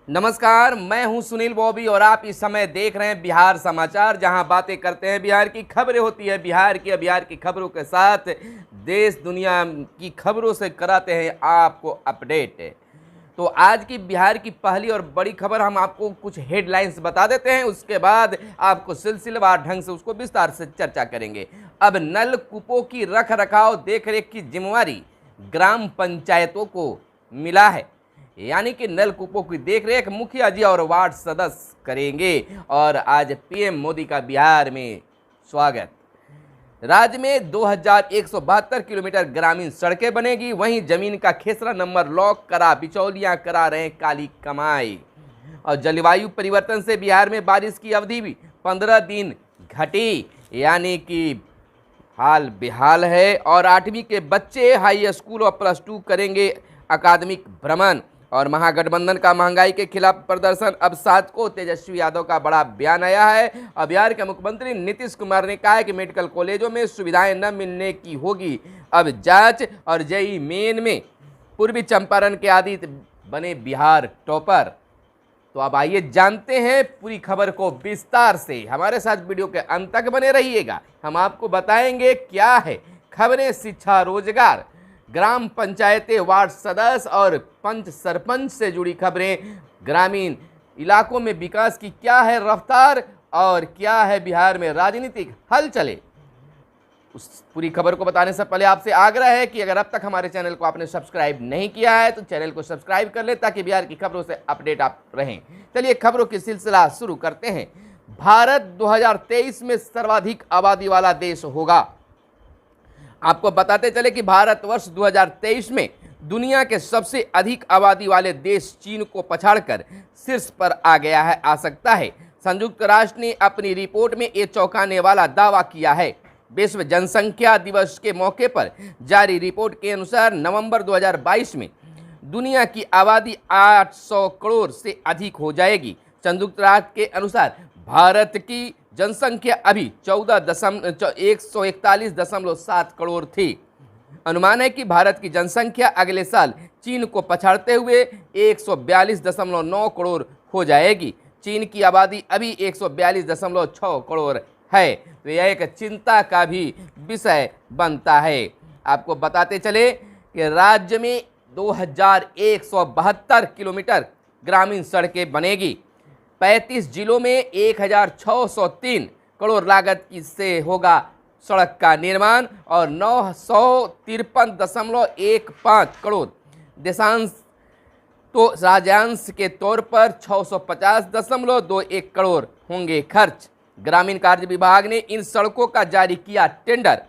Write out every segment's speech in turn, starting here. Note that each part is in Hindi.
नमस्कार, मैं हूं सुनील बॉबी और आप इस समय देख रहे हैं बिहार समाचार, जहां बातें करते हैं बिहार की, खबरें होती है बिहार की खबरों के साथ देश दुनिया की खबरों से कराते हैं आपको अपडेट। तो आज की बिहार की पहली और बड़ी खबर हम आपको कुछ हेडलाइंस बता देते हैं, उसके बाद आपको सिलसिलेवार ढंग से उसको विस्तार से चर्चा करेंगे। अब नलकूपों की रख रखाव देख रेख की जिम्मेवारी ग्राम पंचायतों को मिला है, यानी कि नलकूपों की देखरेख मुखिया जी और वार्ड सदस्य करेंगे। और आज पीएम मोदी का बिहार में स्वागत। राज्य में 2172 किलोमीटर ग्रामीण सड़कें बनेगी, वहीं जमीन का खेसरा नंबर लॉक करा बिचौलियां करा रहे हैं काली कमाई। और जलवायु परिवर्तन से बिहार में बारिश की अवधि भी 15 दिन घटी, यानी कि हाल बेहाल है। और 8वीं के बच्चे हाई स्कूल और +2 करेंगे अकादमिक भ्रमण। और महागठबंधन का महंगाई के खिलाफ प्रदर्शन अब 7 को, तेजस्वी यादव का बड़ा बयान आया है। अब बिहार के मुख्यमंत्री नीतीश कुमार ने कहा है कि मेडिकल कॉलेजों में सुविधाएं न मिलने की होगी अब जांच। और जेईई मेन में पूर्वी चंपारण के आदित्य बने बिहार टॉपर। तो अब आइए जानते हैं पूरी खबर को विस्तार से। हमारे साथ वीडियो के अंत तक बने रहिएगा, हम आपको बताएंगे क्या है खबरें, शिक्षा, रोजगार, ग्राम पंचायतें, वार्ड सदस्य और पंच सरपंच से जुड़ी खबरें, ग्रामीण इलाकों में विकास की क्या है रफ्तार और क्या है बिहार में राजनीतिक हलचलें। उस पूरी खबर को बताने से पहले आपसे आग्रह है कि अगर अब तक हमारे चैनल को आपने सब्सक्राइब नहीं किया है तो चैनल को सब्सक्राइब कर ले, ताकि बिहार की खबरों से अपडेट आप रहें। चलिए खबरों की सिलसिला शुरू करते हैं। भारत 2023 में सर्वाधिक आबादी वाला देश होगा। आपको बताते चले कि भारतवर्ष 2023 में दुनिया के सबसे अधिक आबादी वाले देश चीन को पछाड़कर शीर्ष पर आ गया है आ सकता है। संयुक्त राष्ट्र ने अपनी रिपोर्ट में ये चौंकाने वाला दावा किया है। विश्व जनसंख्या दिवस के मौके पर जारी रिपोर्ट के अनुसार नवंबर 2022 में दुनिया की आबादी 800 करोड़ से अधिक हो जाएगी। संयुक्त राष्ट्र के अनुसार भारत की जनसंख्या अभी 141.7 करोड़ थी। अनुमान है कि भारत की जनसंख्या अगले साल चीन को पछाड़ते हुए 142.9 करोड़ हो जाएगी। चीन की आबादी अभी 142.6 करोड़ है, तो यह एक चिंता का भी विषय बनता है। आपको बताते चले कि राज्य में 2172 किलोमीटर ग्रामीण सड़कें बनेगी। 35 जिलों में 1603 करोड़ लागत से होगा सड़क का निर्माण और 953.15 करोड़ देशांश तो राज्यांश के तौर पर 650.21 करोड़ होंगे खर्च। ग्रामीण कार्य विभाग ने इन सड़कों का जारी किया टेंडर।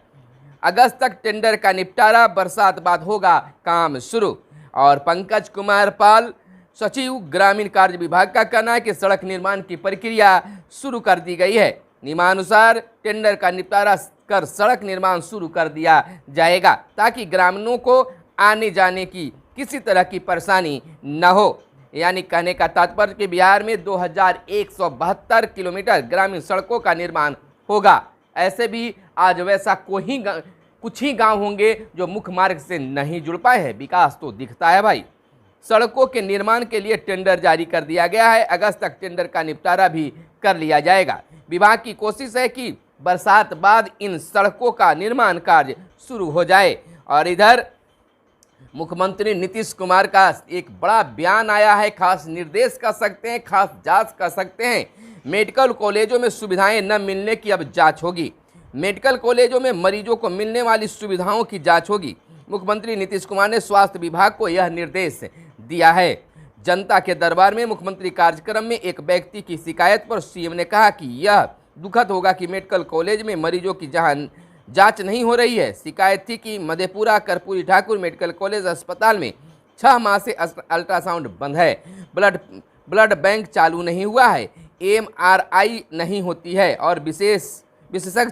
अगस्त तक टेंडर का निपटारा, बरसात बाद होगा काम शुरू। और पंकज कुमार पाल, सचिव ग्रामीण कार्य विभाग का कहना है कि सड़क निर्माण की प्रक्रिया शुरू कर दी गई है। नियमानुसार टेंडर का निपटारा कर सड़क निर्माण शुरू कर दिया जाएगा, ताकि ग्रामीणों को आने जाने की किसी तरह की परेशानी न हो। यानी कहने का तात्पर्य कि बिहार में 2172 किलोमीटर ग्रामीण सड़कों का निर्माण होगा। ऐसे भी आज वैसा कुछ ही गाँव होंगे जो मुख्य मार्ग से नहीं जुड़ पाए हैं। विकास तो दिखता है भाई। सड़कों के निर्माण के लिए टेंडर जारी कर दिया गया है। अगस्त तक टेंडर का निपटारा भी कर लिया जाएगा। विभाग की कोशिश है कि बरसात बाद इन सड़कों का निर्माण कार्य शुरू हो जाए। और इधर मुख्यमंत्री नीतीश कुमार का एक बड़ा बयान आया है, खास निर्देश कर सकते हैं, खास जांच कर सकते हैं। मेडिकल कॉलेजों में सुविधाएं न मिलने की अब जांच होगी। मेडिकल कॉलेजों में मरीजों को मिलने वाली सुविधाओं की जांच होगी। मुख्यमंत्री नीतीश कुमार ने स्वास्थ्य विभाग को यह निर्देश दिया है। जनता के दरबार में मुख्यमंत्री कार्यक्रम में एक व्यक्ति की शिकायत पर सीएम ने कहा कि यह दुखद होगा कि मेडिकल कॉलेज में मरीजों की जहां जांच नहीं हो रही है। शिकायत थी कि मधेपुरा कर्पूरी ठाकुर मेडिकल कॉलेज अस्पताल में 6 माह से अल्ट्रासाउंड बंद है, ब्लड बैंक चालू नहीं हुआ है, एमआरआई नहीं होती है और विशेषज्ञ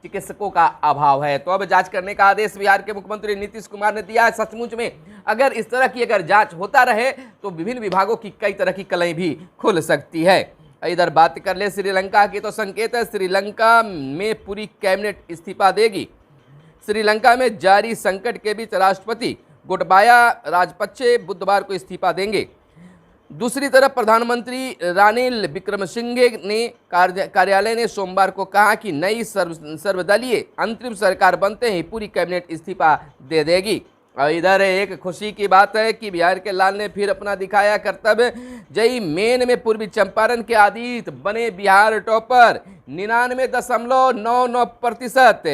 चिकित्सकों का अभाव है। तो अब जांच करने का आदेश बिहार के मुख्यमंत्री नीतीश कुमार ने दिया है। सचमुच में अगर इस तरह की जांच होता रहे तो विभिन्न विभागों की कई तरह की कलाएं भी खुल सकती है। इधर बात कर ले श्रीलंका की, तो संकेत है श्रीलंका में पूरी कैबिनेट इस्तीफा देगी। श्रीलंका में जारी संकट के बीच राष्ट्रपति गोटबाया राजपक्षे बुधवार को इस्तीफा देंगे। दूसरी तरफ प्रधानमंत्री रानिल विक्रमसिंघे ने कार्यालय ने सोमवार को कहा कि नई सर्वदलीय अंतरिम सरकार बनते ही पूरी कैबिनेट इस्तीफा दे देगी। और इधर एक खुशी की बात है कि बिहार के लाल ने फिर अपना दिखाया कर्तव्य। जेईई मेन में पूर्वी चंपारण के आदित्य बने बिहार टॉपर। 99.99%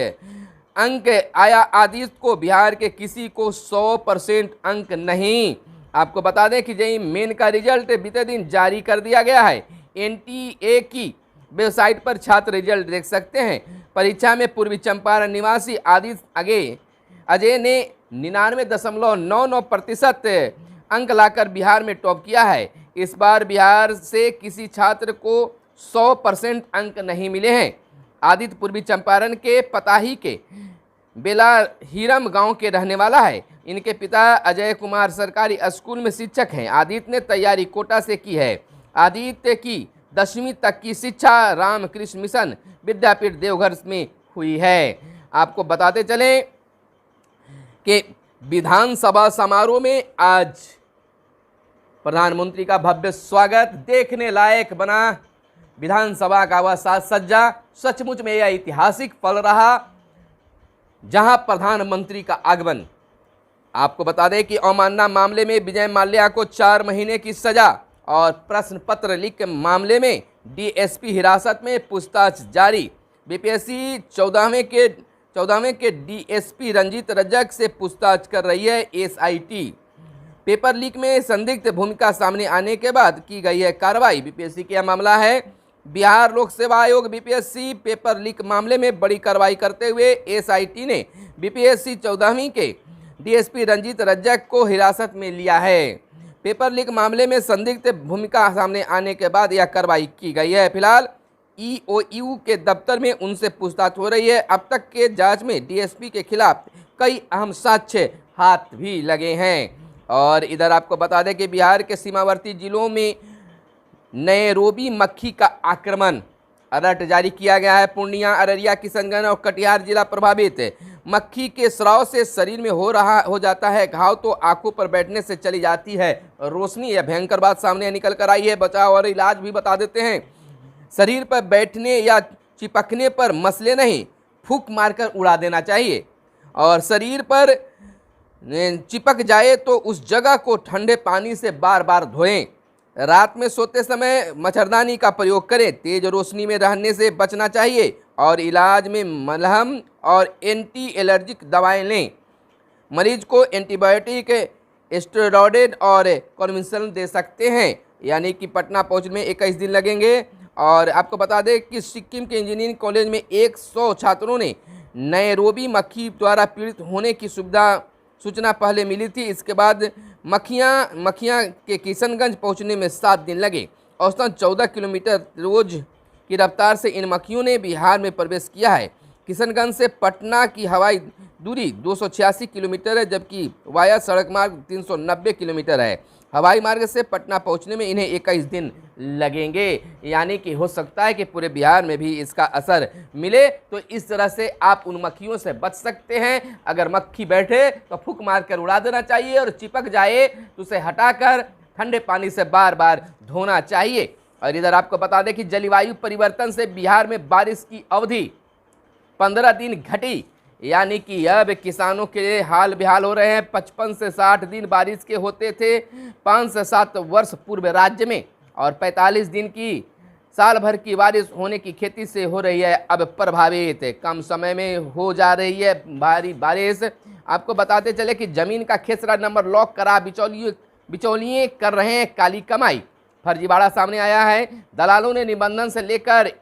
अंक आया आदित्य को। बिहार के किसी को 100% अंक नहीं। आपको बता दें कि जेईई मेन का रिजल्ट बीते दिन जारी कर दिया गया है। एनटीए की वेबसाइट पर छात्र रिजल्ट देख सकते हैं। परीक्षा में पूर्वी चंपारण निवासी आदित्य अजय ने 99.99% अंक लाकर बिहार में टॉप किया है। इस बार बिहार से किसी छात्र को 100% अंक नहीं मिले हैं। आदित्य पूर्वी चंपारण के पताही के बेलाहीरम गांव के रहने वाला है। इनके पिता अजय कुमार सरकारी स्कूल में शिक्षक हैं। आदित्य ने तैयारी कोटा से की है। आदित्य की 10वीं तक की शिक्षा रामकृष्ण मिशन विद्यापीठ देवघर में हुई है। आपको बताते चलें कि विधानसभा समारोह में आज प्रधानमंत्री का भव्य स्वागत। देखने लायक बना विधानसभा का वह साज सज्जा। सचमुच में यह ऐतिहासिक पल रहा जहां प्रधानमंत्री का आगमन। आपको बता दें कि अवमानना मामले में विजय माल्या को 4 महीने की सजा और प्रश्न पत्र लीक के मामले में डीएसपी हिरासत में पूछताछ जारी। बीपीएससी 14वें के डीएसपी रंजीत रजक से पूछताछ कर रही है एसआईटी। पेपर लीक में संदिग्ध भूमिका सामने आने के बाद की गई है कार्रवाई। बीपीएससी का मामला है। बिहार लोक सेवा आयोग बीपीएससी पेपर लीक मामले में बड़ी कार्रवाई करते हुए एसआईटी ने बीपीएससी 14वीं के डीएसपी रंजीत रज्जक को हिरासत में लिया है। पेपर लीक मामले में संदिग्ध भूमिका सामने आने के बाद यह कार्रवाई की गई है। फिलहाल ईओयू के दफ्तर में उनसे पूछताछ हो रही है। अब तक के जांच में डीएसपी के खिलाफ कई अहम साक्ष्य हाथ भी लगे हैं। और इधर आपको बता दें कि बिहार के सीमावर्ती जिलों में नैरोबी मक्खी का आक्रमण, अलर्ट जारी किया गया है। पूर्णिया, अररिया, किशनगंज और कटिहार जिला प्रभावित। मक्खी के स्राव से शरीर में हो जाता है घाव, तो आंखों पर बैठने से चली जाती है रोशनी। यह भयंकर बात सामने निकल कर आई है। बचाव और इलाज भी बता देते हैं। शरीर पर बैठने या चिपकने पर मसले नहीं, फूंक मारकर उड़ा देना चाहिए। और शरीर पर चिपक जाए तो उस जगह को ठंडे पानी से बार बार धोएं। रात में सोते समय मच्छरदानी का प्रयोग करें। तेज रोशनी में रहने से बचना चाहिए। और इलाज में मलहम और एंटी एलर्जिक दवाएं लें। मरीज को एंटीबायोटिक, स्टेरॉयड और कॉन्वेंशनल दे सकते हैं। यानी कि पटना पहुंचने में 21 दिन लगेंगे। और आपको बता दें कि सिक्किम के इंजीनियरिंग कॉलेज में 100 छात्रों ने नैरोबी मक्खी द्वारा पीड़ित होने की सूचना पहले मिली थी। इसके बाद मक्खियाँ के किशनगंज पहुंचने में 7 दिन लगे। औसतन 14 किलोमीटर रोज की रफ्तार से इन मक्खियों ने बिहार में प्रवेश किया है। किशनगंज से पटना की हवाई दूरी 286 किलोमीटर है, जबकि वाया सड़क मार्ग 390 किलोमीटर है। हवाई मार्ग से पटना पहुंचने में इन्हें 21 दिन लगेंगे। यानी कि हो सकता है कि पूरे बिहार में भी इसका असर मिले। तो इस तरह से आप उन मक्खियों से बच सकते हैं। अगर मक्खी बैठे तो फूंक मार कर उड़ा देना चाहिए, और चिपक जाए तो उसे हटाकर ठंडे पानी से बार बार धोना चाहिए। और इधर आपको बता दें कि जलवायु परिवर्तन से बिहार में बारिश की अवधि 15 दिन घटी। यानी कि अब किसानों के हाल बेहाल हो रहे हैं। 55 से 60 दिन बारिश के होते थे 5 से 7 वर्ष पूर्व राज्य में, और 45 दिन की साल भर की बारिश होने की खेती से हो रही है अब प्रभावित। कम समय में हो जा रही है भारी बारिश। आपको बताते चले कि जमीन का खेसरा नंबर लॉक करा बिचौलिए कर रहे हैं काली कमाई। फर्जीवाड़ा सामने आया है। दलालों ने निबंधन से लेकर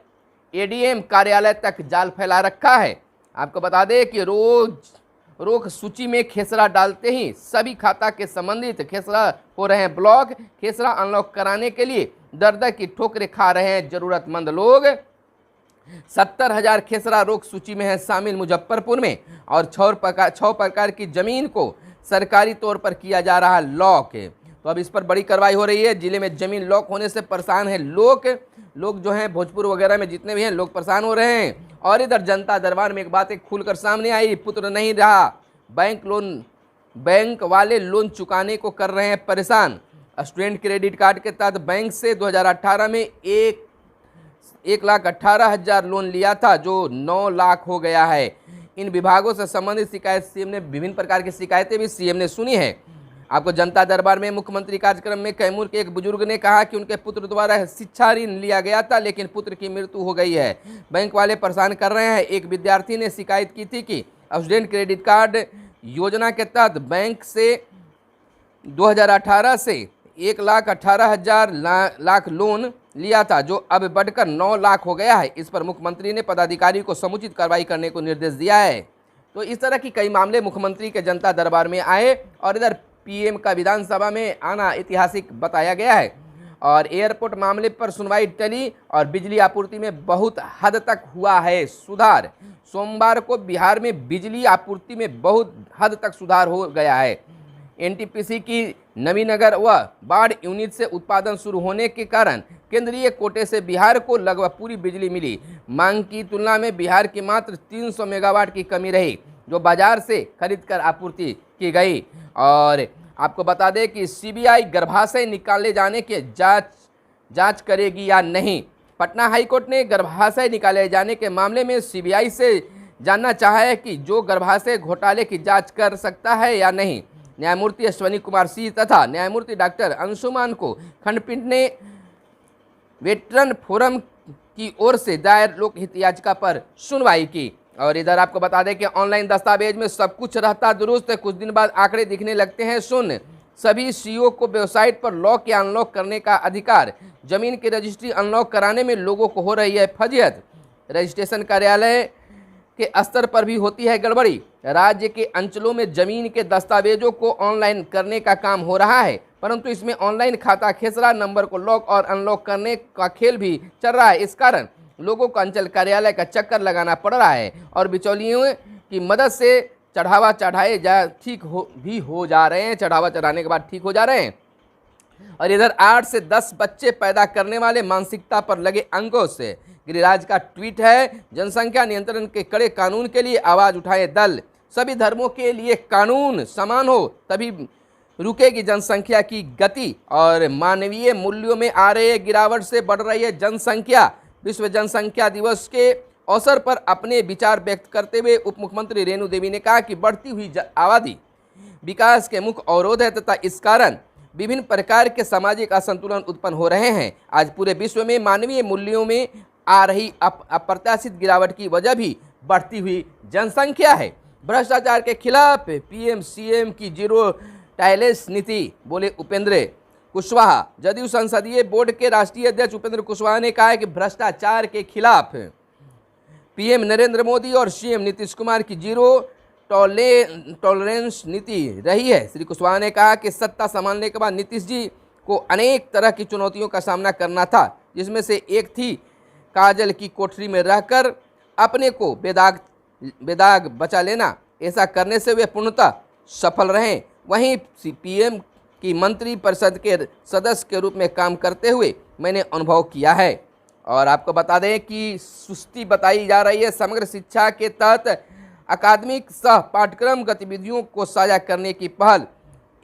एडीएम कार्यालय तक जाल फैला रखा है। आपको बता दें कि रोक सूची में खेसरा डालते ही सभी खाता के संबंधित खेसरा हो रहे हैं ब्लॉक। खेसरा अनलॉक कराने के लिए दर की ठोकरें खा रहे हैं जरूरतमंद लोग। 70,000 खेसरा रोक सूची में है शामिल मुजफ्फरपुर में। और 6 प्रकार की जमीन को सरकारी तौर पर किया जा रहा लॉक। तो अब इस पर बड़ी कार्रवाई हो रही है। जिले में जमीन लॉक होने से परेशान है लोग जो हैं भोजपुर वगैरह में जितने भी हैं लोग परेशान हो रहे हैं। और इधर जनता दरबार में एक बात खुलकर सामने आई। पुत्र नहीं रहा, बैंक वाले लोन चुकाने को कर रहे हैं परेशान। स्टूडेंट क्रेडिट कार्ड के तहत बैंक से 2018 में 1,18,000 लोन लिया था, जो 9 लाख हो गया है। इन विभागों से संबंधित शिकायत सीएम ने विभिन्न प्रकार की शिकायतें भी सीएम ने सुनी है। आपको जनता दरबार में मुख्यमंत्री कार्यक्रम में कैमूर के एक बुजुर्ग ने कहा कि उनके पुत्र द्वारा शिक्षा ऋण लिया गया था, लेकिन पुत्र की मृत्यु हो गई है। बैंक वाले परेशान कर रहे हैं। एक विद्यार्थी ने शिकायत की थी कि स्टूडेंट क्रेडिट कार्ड योजना के तहत बैंक से 2018 से 1,18,000 लोन लिया था, जो अब बढ़कर 9 लाख हो गया है। इस पर मुख्यमंत्री ने पदाधिकारी को समुचित कार्रवाई करने को निर्देश दिया है। तो इस तरह की कई मामले मुख्यमंत्री के जनता दरबार में आए और इधर पीएम का विधानसभा में आना ऐतिहासिक बताया गया है। और एयरपोर्ट मामले पर सुनवाई टली और बिजली आपूर्ति में बहुत हद तक हुआ है सुधार। सोमवार को बिहार में बिजली आपूर्ति में बहुत हद तक सुधार हो गया है। एनटीपीसी की नवीनगर व बाढ़ यूनिट से उत्पादन शुरू होने के कारण केंद्रीय कोटे से बिहार को लगभग पूरी बिजली मिली। मांग की तुलना में बिहार की मात्र 300 मेगावाट की कमी रही, जो बाजार से खरीदकर आपूर्ति की गई। और आपको बता दें कि सीबीआई गर्भाशय निकाले जाने के जांच करेगी या नहीं। पटना हाईकोर्ट ने गर्भाशय निकाले जाने के मामले में सीबीआई से जानना चाहा है कि जो गर्भाशय घोटाले की जांच कर सकता है या नहीं। न्यायमूर्ति अश्वनी कुमार सिंह तथा न्यायमूर्ति डॉक्टर अंशुमान को खंडपीठ ने वेटरन फोरम की ओर से दायर लोकहित याचिका पर सुनवाई की। और इधर आपको बता दें कि ऑनलाइन दस्तावेज में सब कुछ रहता दुरुस्त, कुछ दिन बाद आंकड़े दिखने लगते हैं शून्य। सभी सीईओ को वेबसाइट पर लॉक या अनलॉक करने का अधिकार। जमीन की रजिस्ट्री अनलॉक कराने में लोगों को हो रही है फजीहत। रजिस्ट्रेशन कार्यालय के स्तर पर भी होती है गड़बड़ी। राज्य के अंचलों में जमीन के दस्तावेजों को ऑनलाइन करने का काम हो रहा है, परंतु इसमें ऑनलाइन खाता खेसरा नंबर को लॉक और अनलॉक करने का खेल भी चल रहा है। इस कारण लोगों को अंचल कार्यालय का चक्कर लगाना पड़ रहा है और बिचौलियों की मदद से चढ़ावा चढ़ाए हो जा रहे हैं। चढ़ावा चढ़ाने के बाद ठीक हो जा रहे हैं। और इधर 8 से 10 बच्चे पैदा करने वाले मानसिकता पर लगे अंकुश। गिरिराज का ट्वीट है, जनसंख्या नियंत्रण के कड़े कानून के लिए आवाज उठाए दल। सभी धर्मों के लिए कानून समान हो तभी रुकेगी जनसंख्या की गति। और मानवीय मूल्यों में आ रही गिरावट से बढ़ रही है जनसंख्या। विश्व जनसंख्या दिवस के अवसर पर अपने विचार व्यक्त करते हुए उप मुख्यमंत्री रेणु देवी ने कहा कि बढ़ती हुई आबादी विकास के मुख्य अवरोध है तथा इस कारण विभिन्न प्रकार के सामाजिक असंतुलन उत्पन्न हो रहे हैं। आज पूरे विश्व में मानवीय मूल्यों में आ रही अप्रत्याशित गिरावट की वजह भी बढ़ती हुई जनसंख्या है। भ्रष्टाचार के खिलाफ पीएम सीएम की जीरो टॉलरेंस नीति, बोले उपेंद्र कुशवाहा। जदयू संसदीय बोर्ड के राष्ट्रीय अध्यक्ष उपेंद्र कुशवाहा ने कहा है कि भ्रष्टाचार के खिलाफ पीएम नरेंद्र मोदी और सीएम नीतीश कुमार की जीरो टॉलरेंस नीति रही है। श्री कुशवाहा ने कहा कि सत्ता संभालने के बाद नीतीश जी को अनेक तरह की चुनौतियों का सामना करना था, जिसमें से एक थी काजल की कोठरी में रहकर अपने को बेदाग बचा लेना। ऐसा करने से वे पूर्णतः सफल रहे। वहीं पीएम की मंत्री परिषद के सदस्य के रूप में काम करते हुए मैंने अनुभव किया है। और आपको बता दें कि सुस्ती बताई जा रही है। समग्र शिक्षा के तहत अकादमिक सह पाठ्यक्रम गतिविधियों को साझा करने की पहल।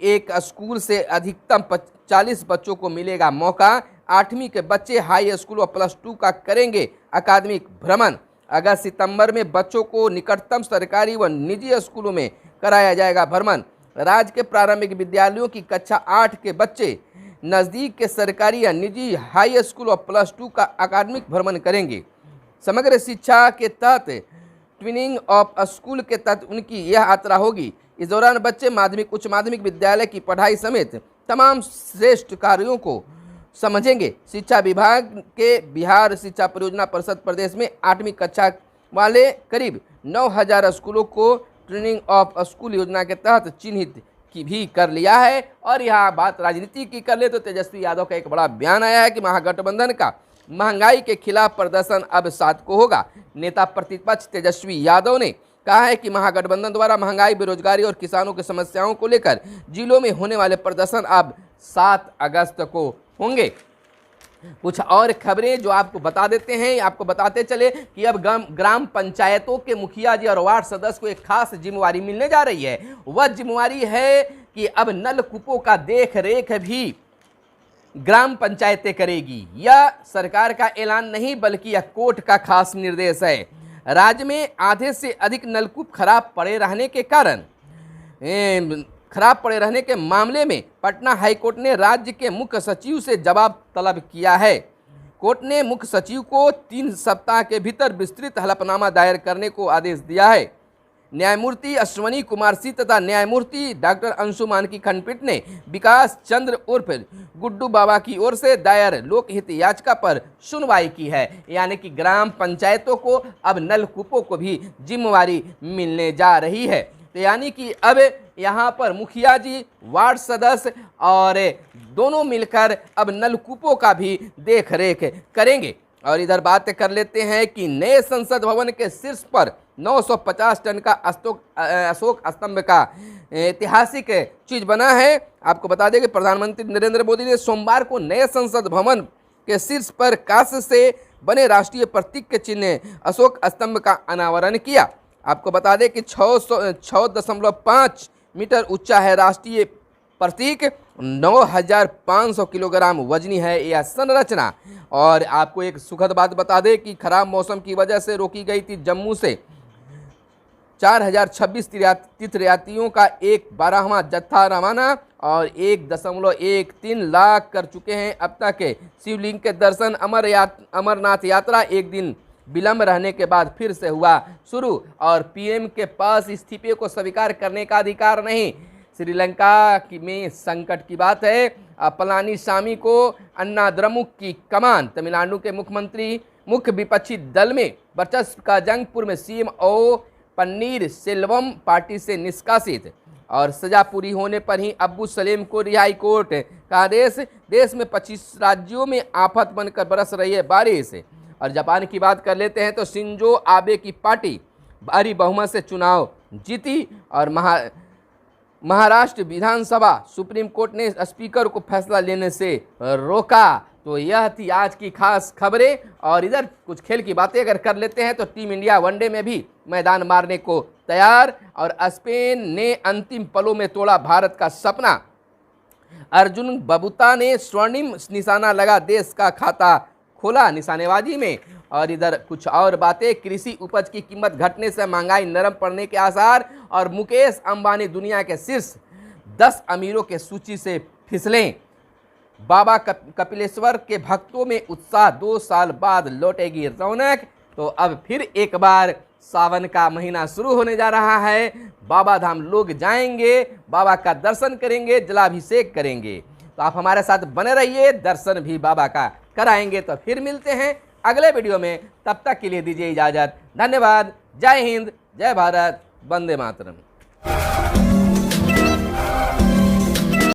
एक स्कूल से अधिकतम 40 बच्चों को मिलेगा मौका। 8वीं के बच्चे हाई स्कूल और +2 का करेंगे अकादमिक भ्रमण। अगस्त सितंबर में बच्चों को निकटतम सरकारी व निजी स्कूलों में कराया जाएगा भ्रमण। राज्य के प्रारंभिक विद्यालयों की कक्षा 8 के बच्चे नज़दीक के सरकारी या निजी हाई स्कूल और +2 का अकादमिक भ्रमण करेंगे। समग्र शिक्षा के तहत ट्विनिंग ऑफ स्कूल के तहत उनकी यह यात्रा होगी। इस दौरान बच्चे माध्यमिक उच्च माध्यमिक विद्यालय की पढ़ाई समेत तमाम श्रेष्ठ कार्यों को समझेंगे। शिक्षा विभाग के बिहार शिक्षा परियोजना परिषद प्रदेश में 8वीं कक्षा वाले करीब 9,000 स्कूलों को ट्रेनिंग ऑफ स्कूल योजना के तहत चिन्हित की भी कर लिया है। और यहाँ बात राजनीति की कर ले तो तेजस्वी यादव का एक बड़ा बयान आया है कि महागठबंधन का महंगाई के खिलाफ प्रदर्शन अब 7 को होगा। नेता प्रतिपक्ष तेजस्वी यादव ने कहा है कि महागठबंधन द्वारा महंगाई, बेरोजगारी और किसानों की समस्याओं को लेकर जिलों में होने वाले प्रदर्शन अब 7 अगस्त को होंगे। कुछ और खबरें जो आपको बता देते हैं, आपको बताते चले कि अब ग्राम पंचायतों के मुखिया जी और वार्ड सदस्य को एक खास जिम्मेवारी मिलने जा रही है। वह जिम्मेवारी है कि अब नलकूपों का देख रेख भी ग्राम पंचायतें करेगी। यह सरकार का ऐलान नहीं बल्कि यह कोर्ट का खास निर्देश है। राज्य में आधे से अधिक नलकूप खराब पड़े रहने के मामले में पटना हाईकोर्ट ने राज्य के मुख्य सचिव से जवाब तलब किया है। कोर्ट ने मुख्य सचिव को 3 सप्ताह के भीतर विस्तृत हलफनामा दायर करने को आदेश दिया है। न्यायमूर्ति अश्वनी कुमार सिंह तथा न्यायमूर्ति डॉक्टर अंशुमान की खंडपीठ ने विकास चंद्र उर्फ गुड्डू बाबा की ओर से दायर लोकहित याचिका पर सुनवाई की है। यानी कि ग्राम पंचायतों को अब नलकूपों को भी जिम्मेवारी मिलने जा रही है। तो यानी कि अब यहाँ पर मुखिया जी, वार्ड सदस्य और दोनों मिलकर अब नलकूपों का भी देख रेख करेंगे। और इधर बात कर लेते हैं कि नए संसद भवन के शीर्ष पर 950 टन का अशोक स्तंभ का ऐतिहासिक चीज बना है। आपको बता दें कि प्रधानमंत्री नरेंद्र मोदी ने सोमवार को नए संसद भवन के शीर्ष पर कांस्य से बने राष्ट्रीय प्रतीक के चिन्ह अशोक स्तंभ का अनावरण किया। आपको बता दें कि 6.5 मीटर ऊंचा है राष्ट्रीय प्रतीक, 9,500 किलोग्राम वजनी है यह संरचना। और आपको एक सुखद बात बता दें कि खराब मौसम की वजह से रोकी गई थी जम्मू से 4,026 तीर्थयात्रियों का एक 12वां जत्था रवाना और 1.13 लाख कर चुके हैं अब तक के शिवलिंग के दर्शन। अमरनाथ यात्रा एक दिन विलंब रहने के बाद फिर से हुआ शुरू। और पीएम के पास इस्तीफे को स्वीकार करने का अधिकार नहीं। श्रीलंका में संकट की बात है। पलानीस्वामी को अन्ना द्रमुक की कमान। तमिलनाडु के मुख्यमंत्री मुख्य विपक्षी दल में वर्चस्व का जंगपुर में सीएम ओ पन्नीर सेल्वम पार्टी से निष्कासित। और सजा पूरी होने पर ही अब्दुल सलीम को रिहाई कोर्ट का आदेश। देश में 25 राज्यों में आफत बनकर बरस रही है बारिश। और जापान की बात कर लेते हैं तो शिंजो आबे की पार्टी भारी बहुमत से चुनाव जीती। और महाराष्ट्र विधानसभा सुप्रीम कोर्ट ने स्पीकर को फैसला लेने से रोका। तो यह थी आज की खास खबरें। और इधर कुछ खेल की बातें अगर कर लेते हैं तो टीम इंडिया वनडे में भी मैदान मारने को तैयार। और स्पेन ने अंतिम पलों में तोड़ा भारत का सपना। अर्जुन बबूता ने स्वर्णिम निशाना लगा, देश का खाता खोला निशानेबाजी में। और इधर कुछ और बातें, कृषि उपज की कीमत घटने से महंगाई नरम पड़ने के आसार। और मुकेश अंबानी दुनिया के शीर्ष 10 अमीरों के सूची से फिसलें। बाबा कपिलेश्वर के भक्तों में उत्साह, 2 साल बाद लौटेगी रौनक। तो अब फिर एक बार सावन का महीना शुरू होने जा रहा है। बाबा धाम लोग जाएंगे, बाबा का दर्शन करेंगे, जलाभिषेक करेंगे। तो आप हमारे साथ बने रहिए, दर्शन भी बाबा का कराएंगे। तो फिर मिलते हैं अगले वीडियो में, तब तक के लिए दीजिए इजाज़त। धन्यवाद। जय हिंद, जय भारत, वंदे मातरम।